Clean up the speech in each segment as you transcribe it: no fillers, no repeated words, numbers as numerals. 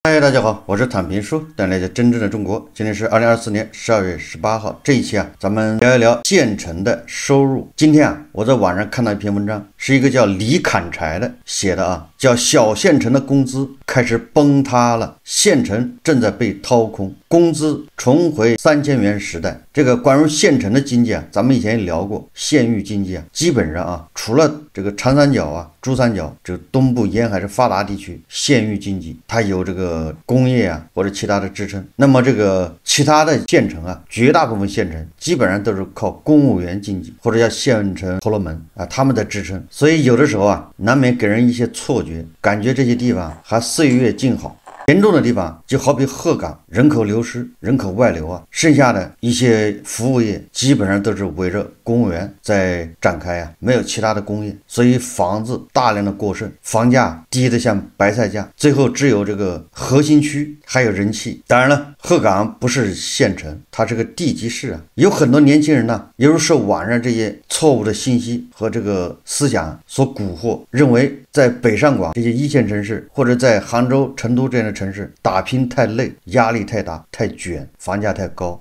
嗨，大家好，我是坦平叔，带来的真正的中国。今天是2024年12月18号。这一期咱们聊一聊县城的收入。今天我在网上看到一篇文章，是一个叫李砍柴的写的叫小县城的工资开始崩塌了，县城正在被掏空，工资重回3000元时代。这个关于县城的经济咱们以前也聊过，县域经济基本上除了这个长三角珠三角这个东部沿海是发达地区，县域经济它有这个工业或者其他的支撑。那么这个其他的县城绝大部分县城基本上都是靠公务员经济或者叫县城婆罗门他们的支撑。所以有的时候难免给人一些错觉，感觉这些地方还岁月静好。严重的地方就好比鹤岗，人口流失，人口外流剩下的一些服务业基本上都是围着公务员在展开没有其他的工业，所以房子大量的过剩，房价低得像白菜价，最后只有这个核心区还有人气。当然了，鹤岗不是县城，它是个地级市有很多年轻人由于受网上这些错误的信息和这个思想所蛊惑，认为在北上广这些一线城市或者在杭州、成都这样的城市打拼太累，压力太大，太卷，房价太高，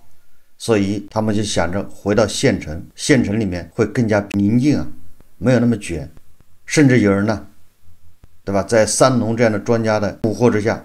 所以他们就想着回到县城，县城里面会更加宁静没有那么卷。甚至有人对吧，在三农这样的专家的蛊惑之下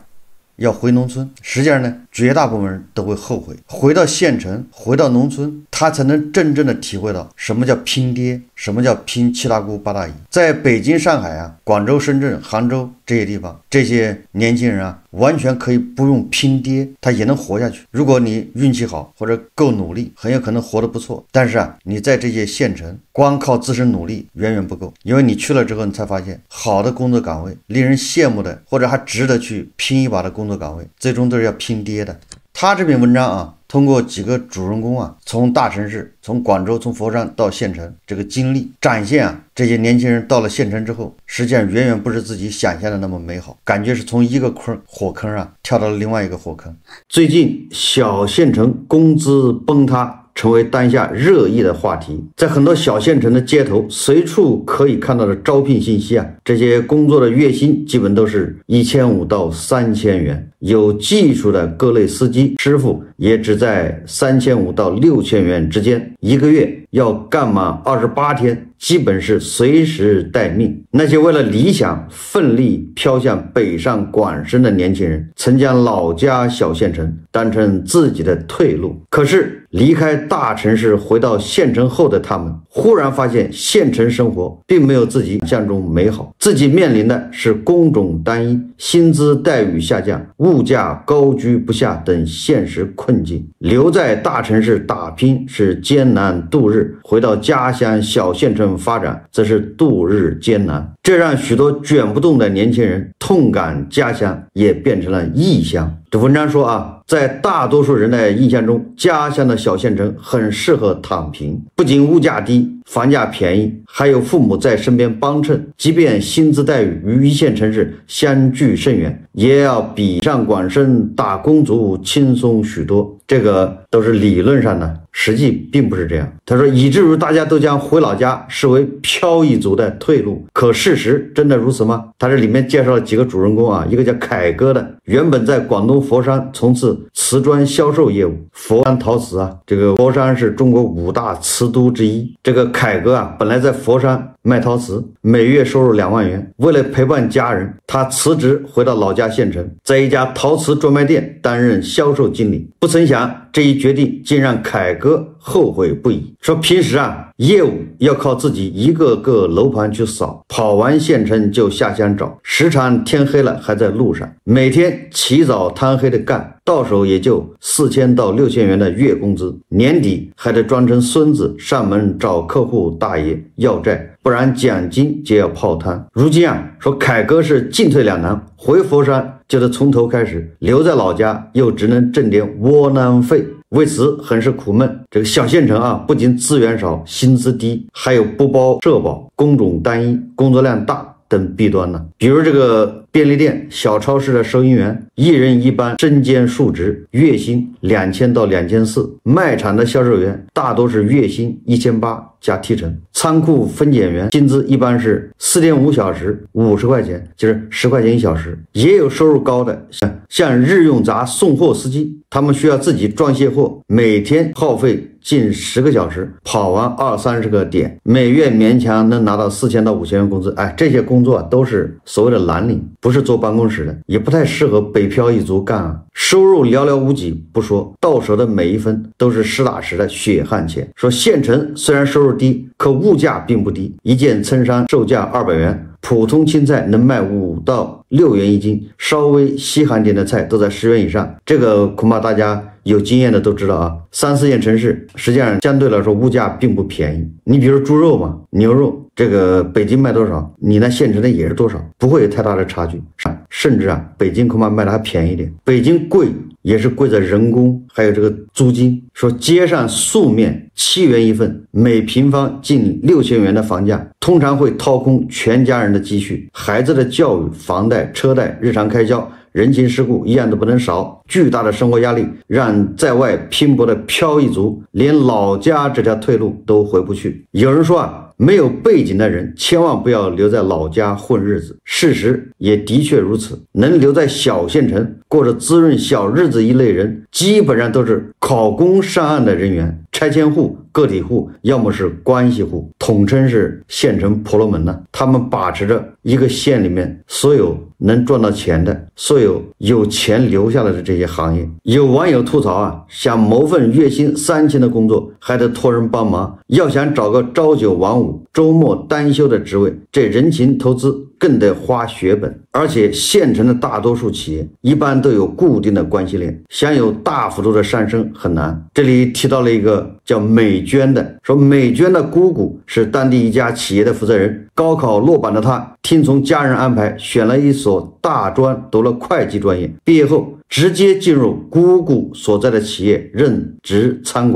要回农村，实际上绝大部分人都会后悔，回到县城，回到农村，他才能真正的体会到什么叫拼爹，什么叫拼七大姑八大姨。在北京、上海广州、深圳、杭州这些地方，这些年轻人完全可以不用拼爹，他也能活下去。如果你运气好或者够努力，很有可能活得不错。但是你在这些县城光靠自身努力远远不够，因为你去了之后，你才发现好的工作岗位，令人羡慕的或者还值得去拼一把的工作岗位，最终都是要拼爹的。他这篇文章通过几个主人公从大城市，从广州，从佛山到县城这个经历，展现这些年轻人到了县城之后，实际上远远不是自己想象的那么美好，感觉是从一个火坑跳到了另外一个火坑。最近小县城工资崩塌成为当下热议的话题，在很多小县城的街头随处可以看到的招聘信息这些工作的月薪基本都是1500到3000元，有技术的各类司机师傅也只在3500到6000元之间，一个月要干满28天，基本是随时待命。那些为了理想奋力飘向北上广深的年轻人，曾将老家小县城当成自己的退路。可是离开大城市回到县城后的他们，忽然发现县城生活并没有自己想象中美好，自己面临的是工种单一、薪资待遇下降、物价高居不下等现实困境。留在大城市打拼是艰难度日，回到家乡小县城发展则是度日艰难。这让许多卷不动的年轻人痛感家乡也变成了异乡。这文章说在大多数人的印象中，家乡的小县城很适合躺平，不仅物价低，房价便宜，还有父母在身边帮衬，即便薪资待遇与一线城市相距甚远，也要比上广深打工族轻松许多。这个都是理论上的，实际并不是这样。他说，以至于大家都将回老家视为漂一族的退路。可事实真的如此吗？他这里面介绍了几个主人公一个叫凯哥的，原本在广东佛山从事瓷砖销售业务，佛山陶瓷这个佛山是中国5大瓷都之一。这个凯哥本来在佛山卖陶瓷，每月收入2万元。为了陪伴家人，他辞职回到老家县城，在一家陶瓷专卖店担任销售经理。不曾想这一决定竟让凯哥后悔不已，说平时业务要靠自己一个个楼盘去扫，跑完县城就下乡找，时常天黑了还在路上，每天起早贪黑的干，到手也就4000到6000元的月工资，年底还得装成孙子上门找客户大爷要债，不然奖金就要泡汤。如今说凯哥是进退两难，回佛山就得从头开始，留在老家又只能挣点窝囊费，为此很是苦闷。这个小县城不仅资源少、薪资低，还有不包社保、工种单一、工作量大等弊端呢。比如这个便利店、小超市的收银员，一人一班身兼数职，月薪2000到2400。卖场的销售员大多是月薪1800加提成。仓库分拣员薪资一般是4.5小时50块钱，就是10块钱1小时。也有收入高的，像日用杂送货司机，他们需要自己装卸货，每天耗费近10个小时，跑完20-30个点，每月勉强能拿到4000到5000元工资。这些工作都是所谓的蓝领，不是坐办公室的，也不太适合北漂一族干啊。收入寥寥无几不说，到手的每一分都是实打实的血汗钱。说县城虽然收入低，可物价并不低，一件衬衫售价200元，普通青菜能卖5到6元一斤，稍微稀罕点的菜都在10元以上。这个恐怕大家有经验的都知道啊。3、4线城市实际上相对来说物价并不便宜。你比如猪肉嘛，牛肉，这个北京卖多少，你那县城的也是多少，不会有太大的差距。甚至北京恐怕卖的还便宜一点。北京贵也是贵在人工还有这个租金。说街上素面7元一份，每平方近6000元的房价，通常会掏空全家人的积蓄，孩子的教育、房贷、车贷、日常开销、人情世故一样都不能少。巨大的生活压力让在外拼搏的漂一族连老家这条退路都回不去。有人说没有背景的人千万不要留在老家混日子，事实也的确如此。能留在小县城过着滋润小日子一类人，基本上都是考公上岸的人员、拆迁户、个体户，要么是关系户，统称是县城婆罗门呢。他们把持着一个县里面所有能赚到钱的，所有钱留下来的这些行业。有网友吐槽想谋份月薪3000的工作还得托人帮忙，要想找个朝9晚5周末单休的职位，这人情投资更得花血本。而且县城的大多数企业一般都有固定的关系链，想有大幅度的上升很难。这里提到了一个叫美娟的，说美娟的姑姑是当地一家企业的负责人，高考落榜的她听从家人安排选了一所大专，读了会计专业，毕业后直接进入姑姑所在的企业任职仓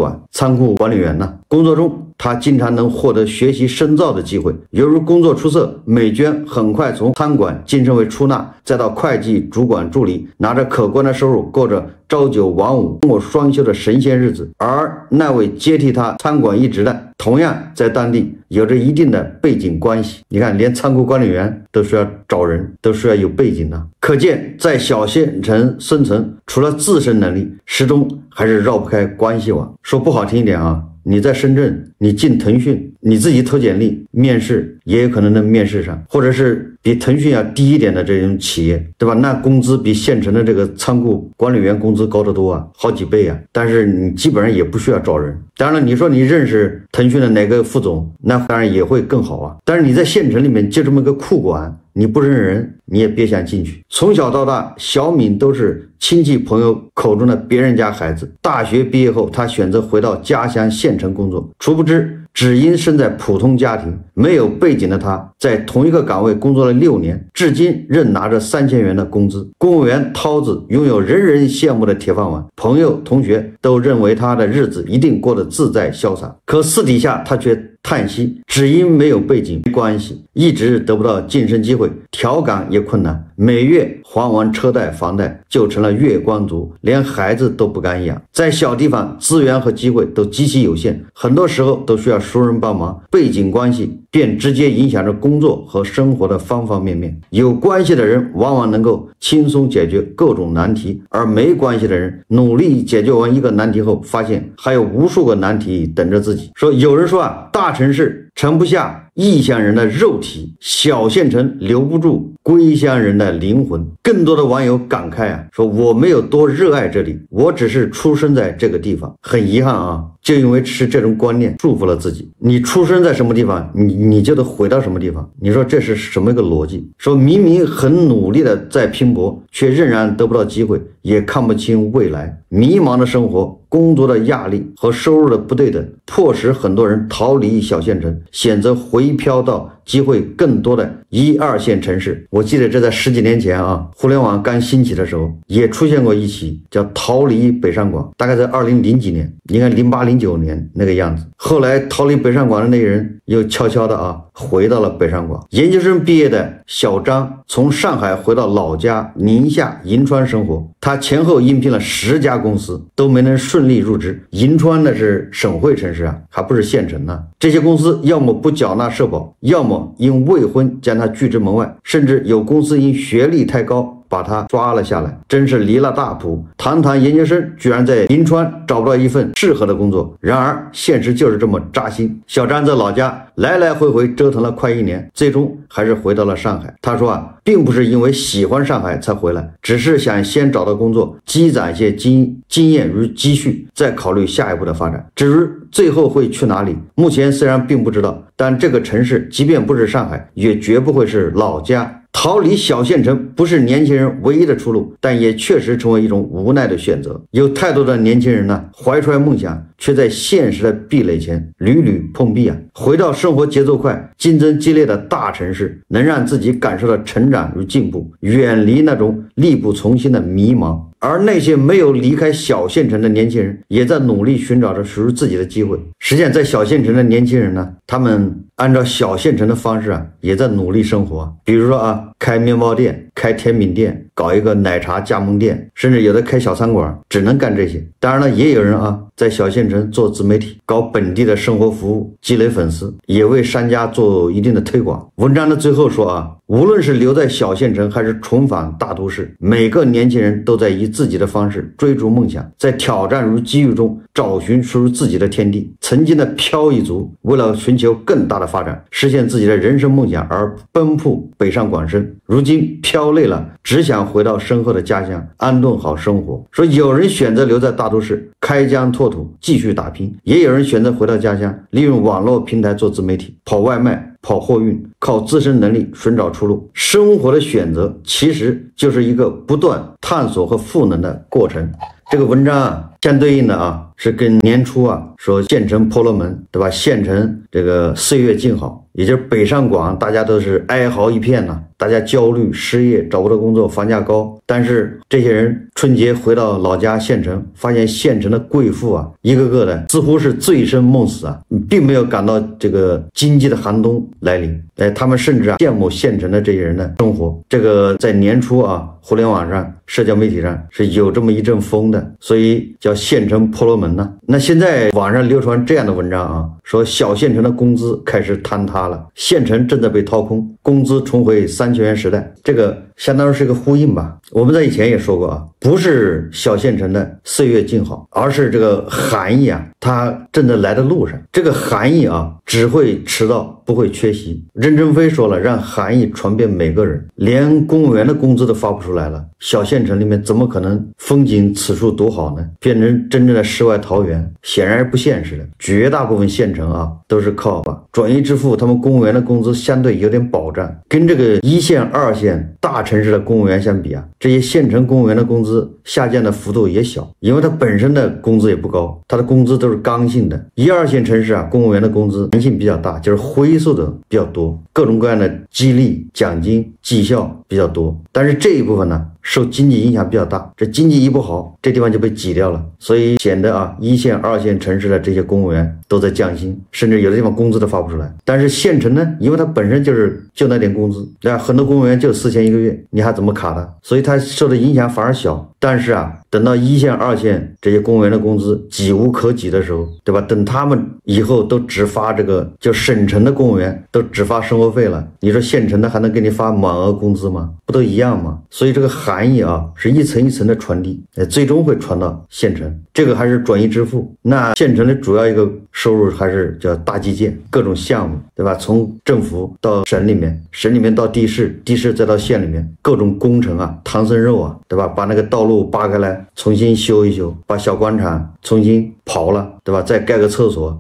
库管理员呢。工作中他经常能获得学习深造的机会。由于工作出色，美娟很快从仓管晋升为出纳，再到会计主管助理，拿着可观的收入，过着朝9晚5、周末双休的神仙日子。而那位接替他仓管一职的，同样在当地有着一定的背景关系。你看，连仓库管理员都需要找人，都需要有背景的。可见在小县城生存，除了自身能力，始终还是绕不开关系网。说不好听一点你在深圳，你进腾讯，你自己投简历面试也有可能能面试上，或者是比腾讯要低一点的这种企业，对吧？那工资比县城的这个仓库管理员工资高得多好几倍但是你基本上也不需要找人。当然了，你说你认识腾讯的哪个副总，那当然也会更好但是你在县城里面就这么个库管，你不认识人，你也别想进去。从小到大，小敏都是亲戚朋友口中的别人家孩子。大学毕业后，他选择回到家乡县城工作，殊不知只因生在普通家庭，没有背景的他，在同一个岗位工作了6年，至今仍拿着3000元的工资。公务员涛子拥有人人羡慕的铁饭碗，朋友同学都认为他的日子一定过得自在潇洒。可私底下他却叹息，只因没有背景没关系，一直得不到晋升机会，调岗也困难，每月还完车贷房贷就成了月光族，连孩子都不敢养。在小地方，资源和机会都极其有限，很多时候都需要熟人帮忙，背景关系便直接影响着工作和生活的方方面面。有关系的人往往能够轻松解决各种难题，而没关系的人努力解决完一个难题后，发现还有无数个难题等着自己。有人说大城市盛不下异乡人的肉体，小县城留不住归乡人的灵魂。更多的网友感慨说我没有多热爱这里，我只是出生在这个地方。很遗憾就因为是这种观念束缚了自己。你出生在什么地方，你就得回到什么地方。你说这是什么一个逻辑？说明明很努力的在拼搏，却仍然得不到机会，也看不清未来。迷茫的生活工作的压力和收入的不对等，迫使很多人逃离小县城，选择回漂到机会更多的1、2线城市。我记得这在10几年前啊，互联网刚兴起的时候，也出现过一起叫逃离北上广，大概在2000几年，应该08、09年那个样子。后来逃离北上广的那个人又悄悄的回到了北上广。研究生毕业的小张从上海回到老家宁夏银川生活，他前后应聘了10家公司，都没能顺利入职。银川那是省会城市啊，还不是县城呢。这些公司要么不缴纳社保，要么因未婚将他拒之门外，甚至有公司因学历太高把他抓了下来，真是离了大谱。堂堂研究生居然在银川找不到一份适合的工作。然而现实就是这么扎心，小张在老家来来回回折腾了快1年，最终还是回到了上海。他说并不是因为喜欢上海才回来，只是想先找到工作，积攒一些经验与积蓄，再考虑下一步的发展。至于最后会去哪里，目前虽然并不知道，但这个城市即便不是上海，也绝不会是老家。逃离小县城不是年轻人唯一的出路，但也确实成为一种无奈的选择。有太多的年轻人呢，怀揣梦想，却在现实的壁垒前屡屡碰壁啊。回到生活节奏快、竞争激烈的大城市，能让自己感受到成长与进步，远离那种力不从心的迷茫。而那些没有离开小县城的年轻人，也在努力寻找着属于自己的机会。实际上，在小县城的年轻人呢，他们按照小县城的方式也在努力生活。比如说开面包店、开甜品店、搞一个奶茶加盟店，甚至有的开小餐馆，只能干这些。当然了，也有人在小县城做自媒体，搞本地的生活服务，积累粉丝，也为商家做一定的推广。文章的最后说无论是留在小县城还是重返大都市，每个年轻人都在以自己的方式追逐梦想，在挑战与机遇中找寻属于自己的天地。曾经的漂一族为了寻求更大的发展，实现自己的人生梦想而奔赴北上广深，如今漂累了，只想回到身后的家乡安顿好生活。说有人选择留在大都市开疆拓土继续打拼，也有人选择回到家乡，利用网络平台做自媒体，跑外卖、跑货运，靠自身能力寻找出路。生活的选择其实就是一个不断探索和赋能的过程。这个文章相对应的是跟年初说县城婆罗门，对吧？县城这个岁月静好，也就是北上广大家都是哀嚎一片大家焦虑、失业、找不到工作、房价高。但是这些人春节回到老家县城，发现县城的贵妇一个个的似乎是醉生梦死并没有感到这个经济的寒冬来临。他们甚至羡慕县城的这些人的生活。这个在年初互联网上、社交媒体上是有这么一阵风的，所以叫县城婆罗门呢。那现在网上流传这样的文章说小县城的工资开始坍塌了，县城正在被掏空，工资重回3000元时代。这个相当于是一个呼应吧。我们在以前也说过不是小县城的岁月静好，而是这个含义它正在来的路上。这个含义只会迟到，不会缺席。任正非说了，让含义传遍每个人，连公务员的工资都发不出来了，小县城里面怎么可能风景此处多好呢？变成真正的世外桃源，显然是不现实的。绝大部分县城都是靠转移支付，他们公务员的工资相对有点保障。跟这个1线、2线大城市的公务员相比这些县城公务员的工资下降的幅度也小，因为他本身的工资也不高，他的工资都是刚性的。1、2线城市公务员的工资弹性比较大，就是灰色的比较多，各种各样的激励、奖金、绩效比较多。但是这一部分受经济影响比较大，这经济一不好，这地方就被挤掉了，所以显得1线、2线城市的这些公务员都在降薪，甚至有的地方工资都发不出来。但是县城呢，因为它本身就那点工资，很多公务员就4000一个月，你还怎么卡他？所以他受的影响反而小。但是等到1线、2线这些公务员的工资挤无可挤的时候，对吧？等他们以后都只发这个就省城的公务员都只发生活费了，你说县城的还能给你发满额工资吗？不都一样吗？所以这个含义是一层一层的传递，最终会传到县城。这个还是转移支付。那县城的主要一个收入还是叫大基建，各种项目，对吧？从政府到省里面，省里面到地市，地市再到县里面，各种工程唐僧肉对吧？把那个道路扒开来重新修一修，把小广场重新刨了，对吧？再盖个厕所，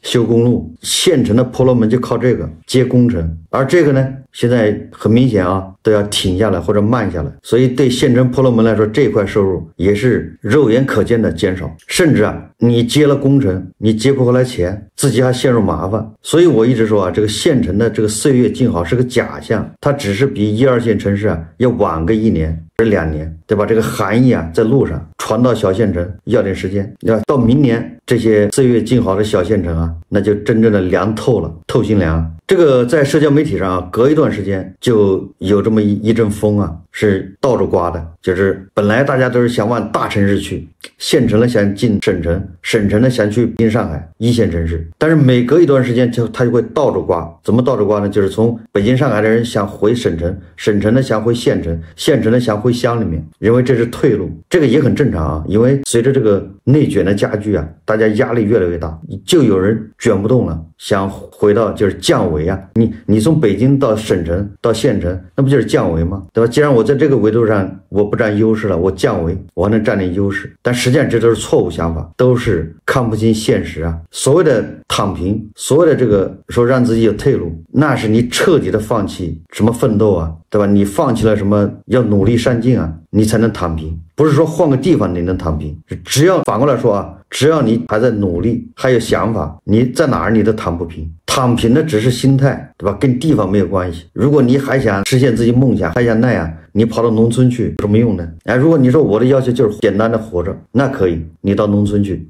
修公路。县城的婆罗门就靠这个接工程。而这个呢，现在很明显啊，都要停下来或者慢下来。所以对县城婆罗门来说，这块收入也是肉眼可见的减少，甚至你接了工程，你接不回来钱，自己还陷入麻烦。所以我一直说这个县城的这个岁月静好是个假象，它只是比1、2线城市要晚个1年或者2年，对吧？这个含义在路上传到小县城要点时间，要到明年这些岁月静好的小县城那就真正的凉透了，透心凉。这个在社交媒体上隔一段时间就有这么一阵风是倒着刮的，就是本来大家都是想往大城市去，县城呢想进省城，省城呢想去进上海1线城市，但是每隔一段时间它就会倒着刮。怎么倒着刮呢？就是从北京上海的人想回省城，省城呢想回县城，县城呢想回乡里面，认为这是退路。这个也很正常因为随着这个内卷的加剧大家压力越来越大，就有人卷不动了，想回到就是降维你从北京到省城到县城，那不就是降维吗？对吧？既然我在这个维度上我不占优势了，我降维，我还能占点优势。但实际上这都是错误想法，都是看不清现实所谓的躺平，所谓的这个说让自己有退路，那是你彻底的放弃什么奋斗对吧？你放弃了什么要努力上进你才能躺平。不是说换个地方你能躺平，只要反过来说只要你还在努力，还有想法，你在哪儿你都躺不平。躺平的只是心态，对吧？跟地方没有关系。如果你还想实现自己梦想，还想那样，你跑到农村去有什么用呢？如果你说我的要求就是简单的活着，那可以，你到农村去，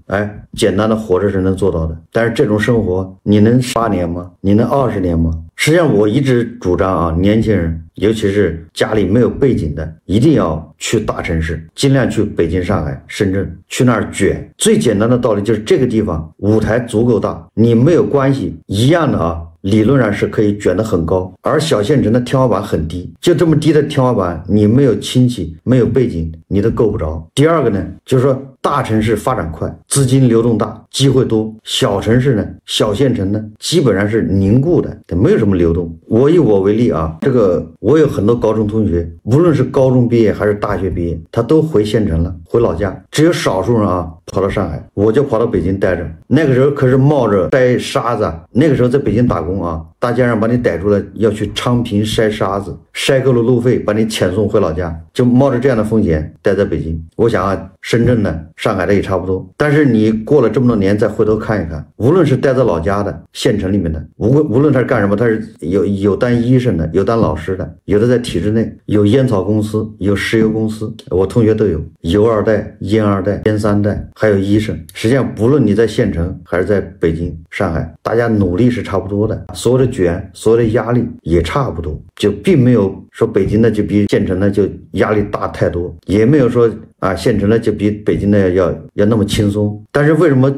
简单的活着是能做到的。但是这种生活你能8年吗？你能20年吗？实际上我一直主张年轻人，尤其是家里没有背景的，一定要去大城市，尽量去北京、上海、深圳，去那儿卷。最简单的道理就是这个地方舞台足够大，你没有关系，一样的理论上是可以卷得很高，而小县城的天花板很低，就这么低的天花板，你没有亲戚，没有背景，你都够不着。第二个呢，就是说大城市发展快，资金流动大，机会多；小城市呢，小县城呢，基本上是凝固的，它没有什么流动。以我为例这个我有很多高中同学，无论是高中毕业还是大学毕业，他都回县城了，回老家，只有少数人跑到上海，我就跑到北京待着。那个时候可是冒着筛沙子，那个时候在北京打工大街上把你逮住了，要去昌平筛沙子，筛够了路费，把你遣送回老家，就冒着这样的风险待在北京。我想深圳的、上海的也差不多。但是你过了这么多年再回头看一看，无论是待在老家的、县城里面的，无论他是干什么，他是有当医生的，有当老师的，有的在体制内，有烟草公司，有石油公司，我同学都有，油二代、烟二代、烟三代，还有医生。实际上不论你在县城还是在北京、上海，大家努力是差不多的，所有的卷，所有的压力也差不多，就并没有说北京的就比县城的就压力大太多，也没有说县城的就比北京的要那么轻松。但是为什么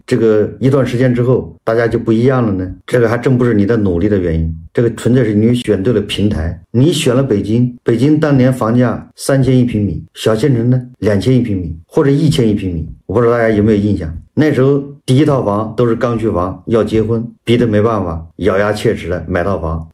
这个一段时间之后大家就不一样了呢？这个还真不是你的努力的原因，这个纯粹是你选对了平台。你选了北京，北京当年房价3000一平米，小县城呢2000一平米或者1000一平米，我不知道大家有没有印象。那时候第一套房都是刚需房，要结婚逼得没办法，咬牙切齿的买套房。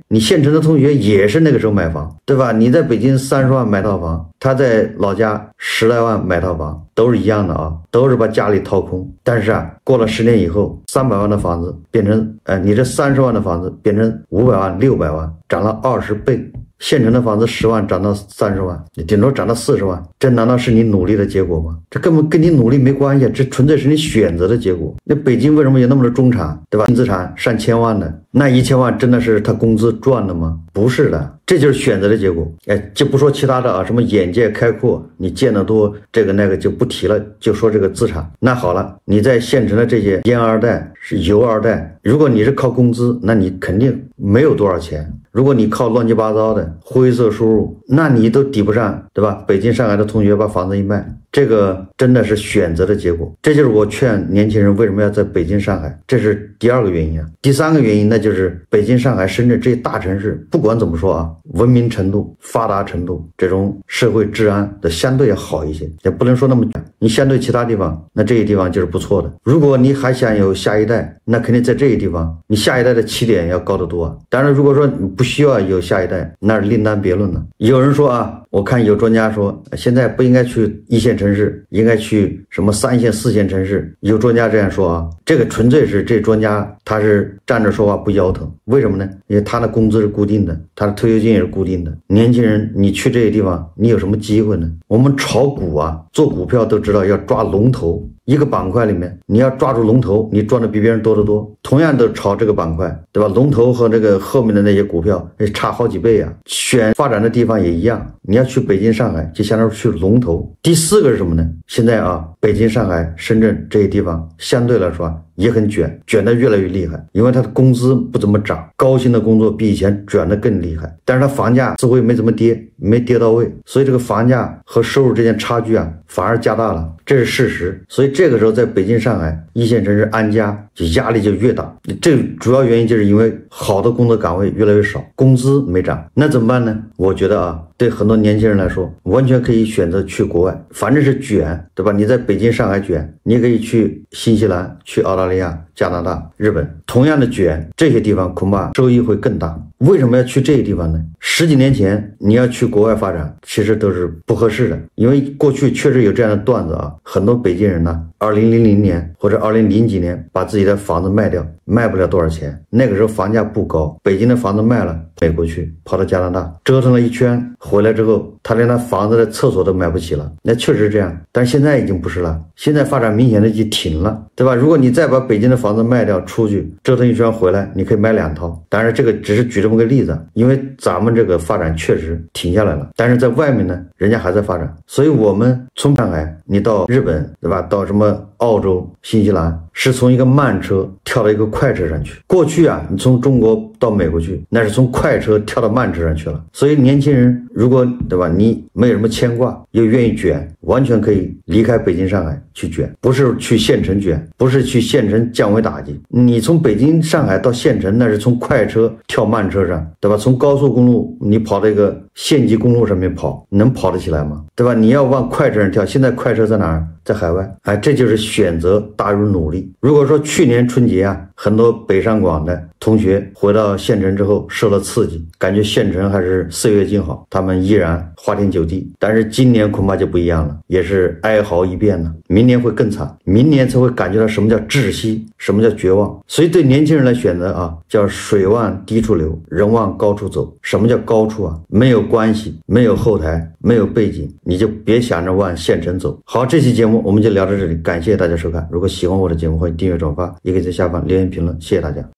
你县城的同学也是那个时候买房，对吧？你在北京30万买套房，他在老家10来万买套房，都是一样的都是把家里掏空。但是过了10年以后，300万的房子变成你这30万的房子变成500万、600万，涨了20倍。县城的房子10万涨到30万，你顶多涨到40万，这难道是你努力的结果吗？这根本跟你努力没关系，这纯粹是你选择的结果。那北京为什么有那么多中产，对吧？净资产上千万的，那1000万真的是他工资赚的吗？不是的，这就是选择的结果。就不说其他的什么眼界开阔，你见得多，这个那个就不提了，就说这个资产。那好了，你在县城的这些烟二代、是油二代，如果你是靠工资，那你肯定没有多少钱。如果你靠乱七八糟的灰色收入，那你都抵不上，对吧？北京、上海的同学把房子一卖，这个真的是选择的结果。这就是我劝年轻人为什么要在北京、上海，这是第二个原因第三个原因，那就是北京、上海、深圳这些大城市，不管怎么说文明程度、发达程度，这种社会治安的相对要好一些，也不能说那么卷。你相对其他地方，那这些地方就是不错的。如果你还想有下一代，那肯定在这些地方，你下一代的起点要高得多当然，如果说你不需要有下一代，那是另当别论了。有人说我看有专家说，现在不应该去1线城城市，应该去什么3线、4线城市。有专家这样说啊，这个纯粹是这专家他是站着说话不腰疼。为什么呢？因为他的工资是固定的，他的退休金也是固定的。年轻人，你去这些地方，你有什么机会呢？我们炒股啊，做股票都知道要抓龙头。一个板块里面，你要抓住龙头，你赚的比别人多得多。同样都炒这个板块，对吧？龙头和这个后面的那些股票差好几倍啊。选发展的地方也一样，你要去北京、上海，就相当于去龙头。第四个是什么呢？现在啊，北京、上海、深圳这些地方相对来说也很卷得越来越厉害，因为它的工资不怎么涨，高薪的工作比以前卷得更厉害，但是它房价似乎也没怎么跌，没跌到位，所以这个房价和收入之间差距啊反而加大了，这是事实。所以这个时候在北京、上海一线城市安家，就压力就越大。这主要原因就是因为好的工作岗位越来越少，工资没涨，那怎么办呢？我觉得啊，对很多年轻人来说，完全可以选择去国外，反正是卷，对吧？你在北京、上海卷，你也可以去新西兰、去澳大利亚、加拿大、日本，同样的卷，这些地方恐怕收益会更大。为什么要去这些地方呢？10几年前你要去国外发展，其实都是不合适的，因为过去确实有这样的段子啊，很多北京人呢，2000年或者2000几年把自己的房子卖掉，卖不了多少钱，那个时候房价不高，北京的房子卖了，美国去，跑到加拿大，折腾了一圈，回来之后，他连他房子的厕所都买不起了，那确实是这样，但是现在已经不是了，现在发展明显的就停了，对吧？如果你再把北京的房子卖掉出去，折腾一圈回来，你可以买2套，当然这个只是举这么个例子，因为咱们这个发展确实停下来了，但是在外面呢，人家还在发展，所以我们从上海你到日本，对吧？到什么澳洲、新西兰，是从一个慢车跳到一个快车上去。过去啊，你从中国到美国去，那是从快车跳到慢车上去了。所以年轻人如果，对吧，你没有什么牵挂，又愿意卷，完全可以离开北京、上海去卷，不是去县城卷，不是去县城降维打击。你从北京、上海到县城，那是从快车跳慢车上，对吧？从高速公路你跑到一个县级公路上面跑，能跑得起来吗？对吧？你要往快车上跳，现在快车在哪儿？在海外。这就是选择大于努力。如果说去年春节啊，很多北上广的同学回到县城之后受了刺激，感觉县城还是岁月静好，他们依然花天酒地。但是今年恐怕就不一样了，也是哀嚎一遍了，明年会更惨，明年才会感觉到什么叫窒息，什么叫绝望。所以对年轻人来选择啊，叫水往低处流，人往高处走。什么叫高处啊？没有关系，没有后台，没有背景，你就别想着往县城走。好，这期节目我们就聊到这里，感谢大家收看。如果喜欢我的节目，欢迎订阅转发，也可以在下方留言评论，谢谢大家。